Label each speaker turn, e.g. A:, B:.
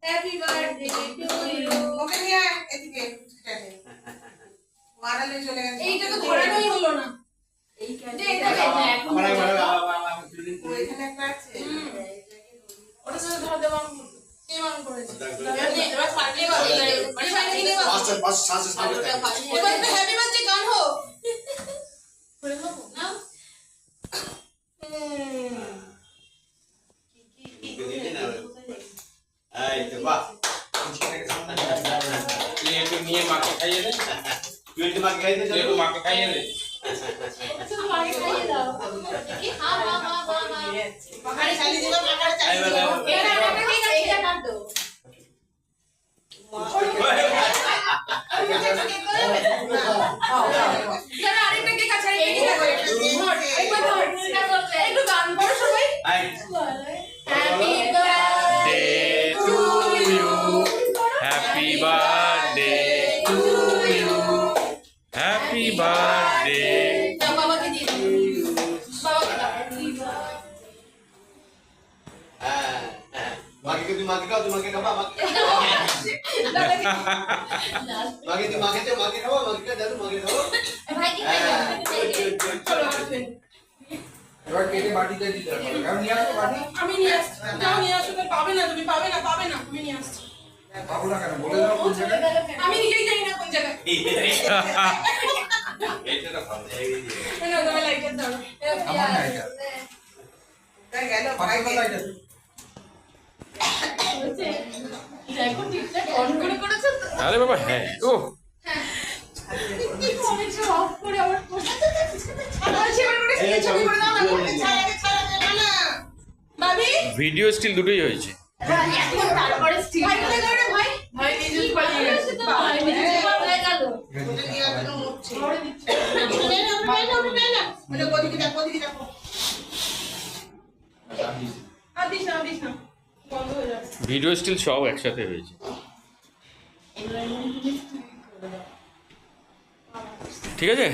A: Happy birthday to you.
B: Okay নিয়ে এদিকে মারালে চলে গেছে।
A: এইটা তো ধরানোই হলো না।
C: এই
A: যে এটা দেখো এখন
B: ওইখানে একটা আছে।
A: ওটা তো ধরে দেব আমি কে মান করেছে
B: এবার পারলে বাবা মানে বাইরে নিয়ে বাবা এবার একটা হ্যাপি বার্থডে গান হোক।
A: করে দেব না
D: নিয়ে মাকে খাইয়ে দে, একটু মাকে খাইয়ে দে।
A: আচ্ছা তো আগে খাইয়ে দাও কি হ্যাঁ হ্যাঁ হ্যাঁ হ্যাঁ
B: পাখাড়ি চালিয়ে দিবা পাখাড়ি চালিয়ে দিবা।
A: এটা একটা ঠিক আছে এটা কাট দাও যারা আরেকটা কেক আছে এইটা ধর একবার ধর একটু গান করো সবাই happy birthday
D: to you, happy birthday to you, happy birthday.
A: বাবাকে দিয়ে দাও বাবাকে দাও ভাই কি
E: এবার কেটে বাটিতে দিতে হবে কারণ নিয়ে আসো বাটি
B: আমি নিয়ে আসছি। যাও নিয়ে আসো, তুমি পাবে না, তুমি পাবে না, পাবে না, আমি নিয়ে আসছি।
E: পাবো না কেন বলে দাও কোন জায়গায়
B: আমি নিজেই জানি না কোন জায়গায়। না তুমি লাইটার দাও।
E: আমার না এটা
B: তাই গেল
E: পাঁচশো
B: ভাই।
E: টাকা এটা
A: দেখো ঠিকঠাক অন করে করেছো তো
D: আরে বাবা হ্যাঁ ও
A: কি করেছো অফ করে আবার
B: ছবি করে দাও না, ছাড়া যাবে না। ভাবি
D: ভিডিও স্টিল দুটোই হয়েছে।
A: এখন তারপরে স্টিল
B: ভাই কোথায় গেল রে ভাই?
A: ভাই নিজে পালিয়ে গেছে তো ভাই নিজে পালিয়ে গেল
B: ওটা নিয়ে আসবে তো মুছছে। ওটা ওদিকে দেখো, ওদিকে দেখো। আর দিস না, আর দিস না। বন্ধ হয়ে যাবে।
D: ভিডিও স্টিল সব একসাথে হয়েছে। ঠিক আছে।